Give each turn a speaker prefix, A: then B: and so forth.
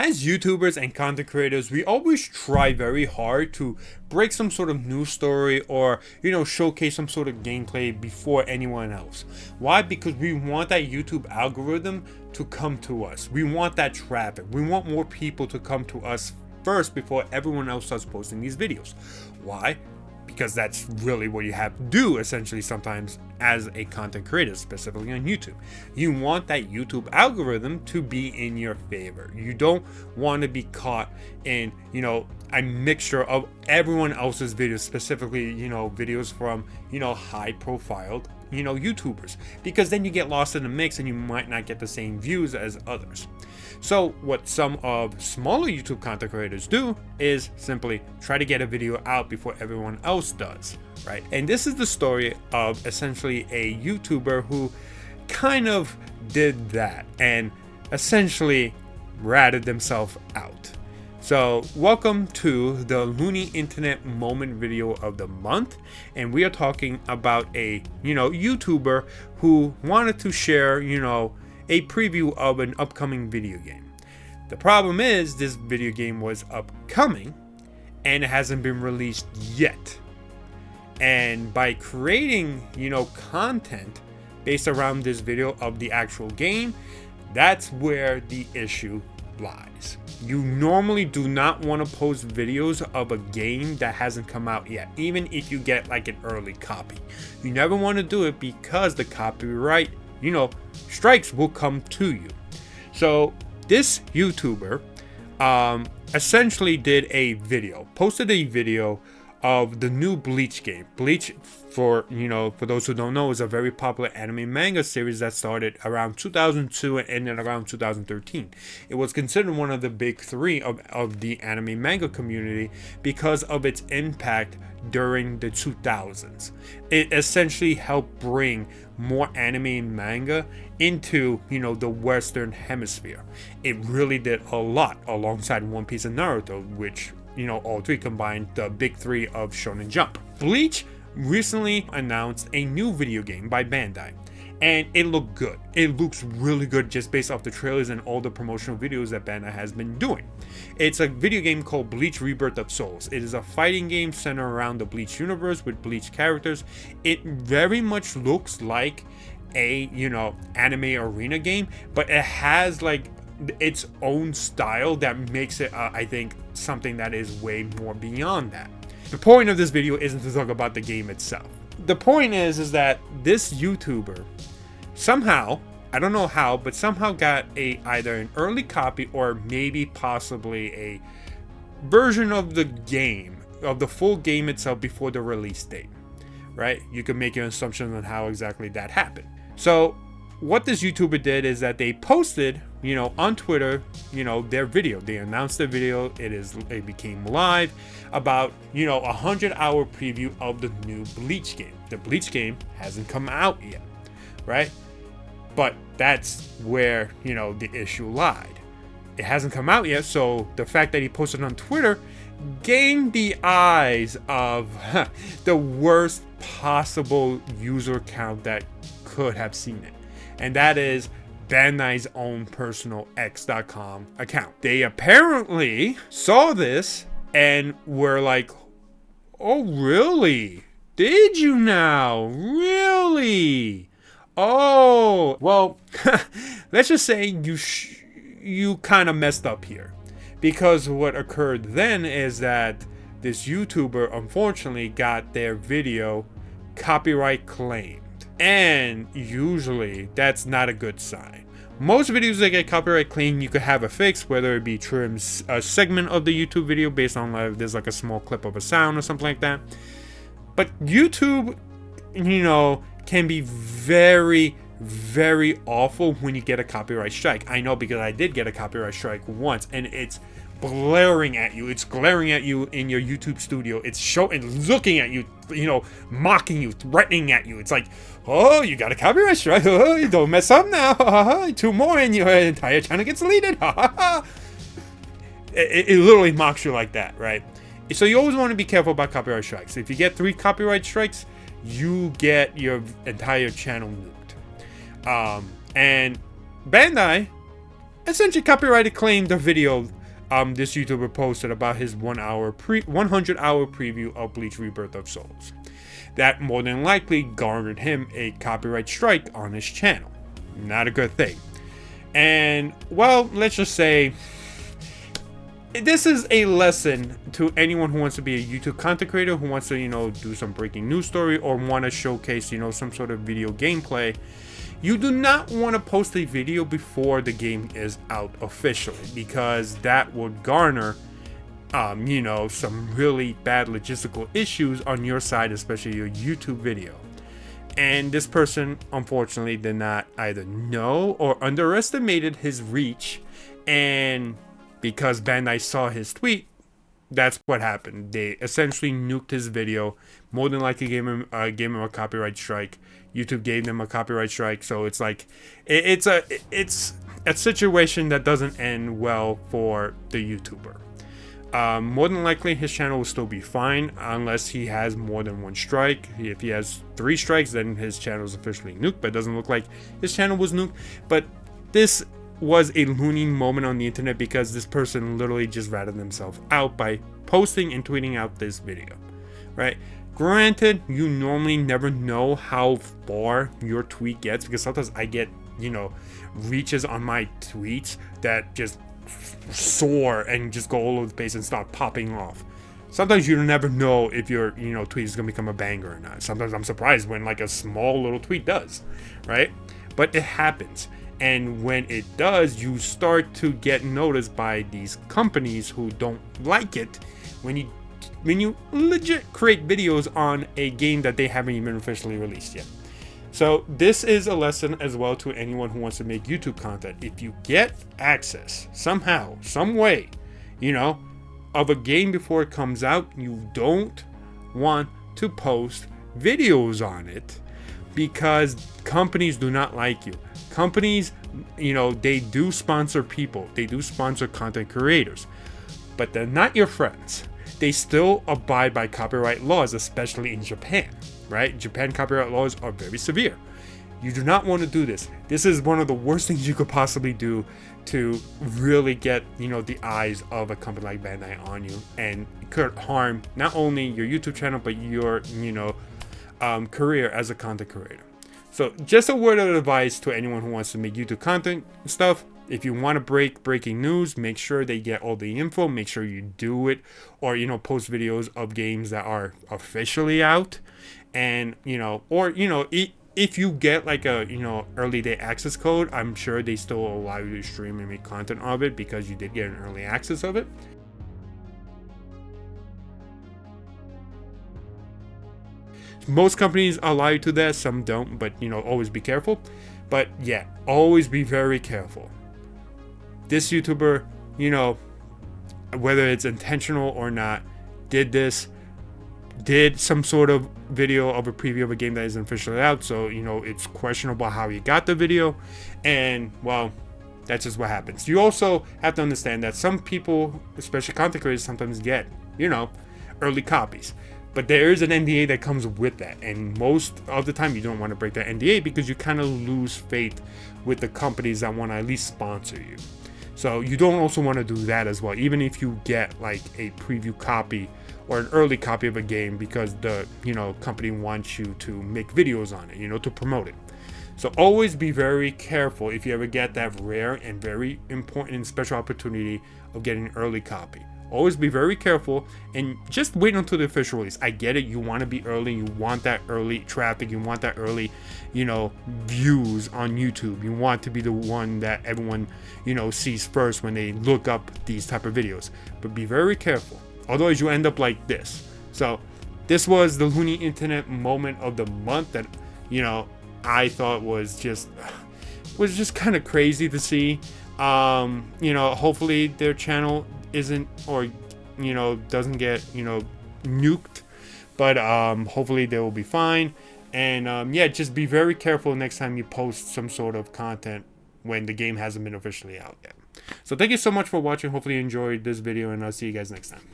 A: As YouTubers and content creators, we always try very hard to break some sort of news story or, showcase some sort of gameplay before anyone else. Why? Because we want that YouTube algorithm to come to us. We want that traffic. We want more people to come to us first before everyone else starts posting these videos. Why? Because that's really what you have to do essentially sometimes as a content creator, specifically on YouTube. You want that YouTube algorithm to be in your favor. You don't want to be caught in, a mixture of everyone else's videos, specifically, videos from, high profiled, YouTubers, because then you get lost in the mix and you might not get the same views as others. So what some of smaller YouTube content creators do is simply try to get a video out before everyone else does, right? And this is the story of essentially a YouTuber who kind of did that and essentially ratted themselves out. So welcome to the Loony Internet Moment video of the month, and we are talking about a YouTuber who wanted to share a preview of an upcoming video game. The problem is this video game was upcoming and it hasn't been released yet. And by creating, content based around this video of the actual game, that's where the issue lies. You normally do not want to post videos of a game that hasn't come out yet, even if you get like an early copy. You never want to do it because the copyright strikes will come to you. So this YouTuber essentially posted a video of the new Bleach game. Bleach, for those who don't know, is a very popular anime manga series that started around 2002 and ended around 2013. It was considered one of the big three of the anime manga community because of its impact during the 2000s. It essentially helped bring more anime and manga into the Western hemisphere. It really did a lot alongside One Piece and Naruto, which all three combined the big three of Shonen Jump. Bleach recently announced a new video game by Bandai, and it looked good. It looks really good just based off the trailers and all the promotional videos that Bandai has been doing. It's a video game called Bleach Rebirth of Souls. It is a fighting game centered around the Bleach universe with Bleach characters. It very much looks like a anime arena game, but it has like its own style that makes it I think something that is way more beyond that. The point of this video isn't to talk about the game itself. The point is that this YouTuber somehow, I don't know how, but somehow got either an early copy or maybe possibly a version of the game, of the full game itself before the release date, right? You can make your assumptions on how exactly that happened. So what this YouTuber did is that they posted, on Twitter, their video. They announced the video. It became live about, 100-hour preview of the new Bleach game. The Bleach game hasn't come out yet, right? But that's where, the issue lied. It hasn't come out yet, so the fact that he posted on Twitter gained the eyes of the worst possible user count that could have seen it. And that is Bandai's own personal X.com account. They apparently saw this and were like, oh, really? Did you now? Really? Oh, well, let's just say you kind of messed up here. Because what occurred then is that this YouTuber unfortunately got their video copyright claimed. And usually that's not a good sign. Most videos that get copyright claimed, you could have a fix, whether it be trim a segment of the YouTube video based on there's like a small clip of a sound or something like that. But YouTube, can be very, very awful when you get a copyright strike. I know because I did get a copyright strike once, and it's glaring at you. It's glaring at you in your YouTube studio. It's looking at you, mocking you, threatening at you. It's like, oh, you got a copyright strike. Oh, you don't mess up now. 2 more and your entire channel gets deleted. It literally mocks you like that, right? So you always want to be careful about copyright strikes. If you get 3 copyright strikes, you get your entire channel nuked. And Bandai essentially copyrighted claimed the video this YouTuber posted about his 100-hour preview of Bleach Rebirth of Souls. That more than likely garnered him a copyright strike on his channel. Not a good thing. And, well, let's just say this is a lesson to anyone who wants to be a YouTube content creator, who wants to, do some breaking news story or want to showcase, some sort of video gameplay. You do not want to post a video before the game is out officially, because that would garner, some really bad logistical issues on your side, especially your YouTube video. And this person, unfortunately, did not either know or underestimated his reach, and because Bandai saw his tweet, that's what happened. They essentially nuked his video, more than likely gave him a copyright strike. YouTube gave them a copyright strike, so it's like it's a situation that doesn't end well for the YouTuber. More than likely, his channel will still be fine unless he has more than one strike. If he has 3 strikes, then his channel is officially nuked. But it doesn't look like his channel was nuked. But this was a Loony moment on the internet because this person literally just ratted themselves out by posting and tweeting out this video, right? Granted, you normally never know how far your tweet gets, because sometimes I get, reaches on my tweets that just soar and just go all over the place and start popping off. Sometimes you never know if your, tweet is going to become a banger or not. Sometimes I'm surprised when like a small little tweet does, right? But it happens. And when it does, you start to get noticed by these companies who don't like it when you legit create videos on a game that they haven't even officially released yet. So this is a lesson as well to anyone who wants to make YouTube content. If you get access somehow, some way, of a game before it comes out, you don't want to post videos on it, because companies do not like you. Companies, they do sponsor people. They do sponsor content creators, but they're not your friends. They still abide by copyright laws, especially in Japan, right? Japan copyright laws are very severe. You do not want to do this. This is one of the worst things you could possibly do to really get, the eyes of a company like Bandai on you, and it could harm not only your YouTube channel, but your, career as a content creator. So just a word of advice to anyone who wants to make YouTube content and stuff. If you want to breaking news, make sure they get all the info. Make sure you do it, or post videos of games that are officially out, and if you get like a early day access code, I'm sure they still allow you to stream and make content of it because you did get an early access of it. Most companies allow you to that, some don't, but always be careful. But yeah, always be very careful. This YouTuber, whether it's intentional or not, did some sort of video of a preview of a game that isn't officially out, so it's questionable how he got the video, and well, that's just what happens. You also have to understand that some people, especially content creators, sometimes get early copies. But there is an NDA that comes with that, and most of the time you don't want to break that NDA because you kind of lose faith with the companies that want to at least sponsor you. So you don't also want to do that as well, even if you get like a preview copy or an early copy of a game, because the company wants you to make videos on it, to promote it. So always be very careful if you ever get that rare and very important and special opportunity of getting an early copy. Always be very careful and just wait until the official release. I get it, you want to be early, you want that early traffic, you want that early, views on YouTube. You want to be the one that everyone, sees first when they look up these type of videos. But be very careful, otherwise you end up like this. So this was the Loony Internet moment of the month that, I thought was just kind of crazy to see. Hopefully their channel isn't, or doesn't get nuked, but hopefully they will be fine. And yeah, just be very careful next time you post some sort of content when the game hasn't been officially out yet. So thank you so much for watching. Hopefully you enjoyed this video, and I'll see you guys next time.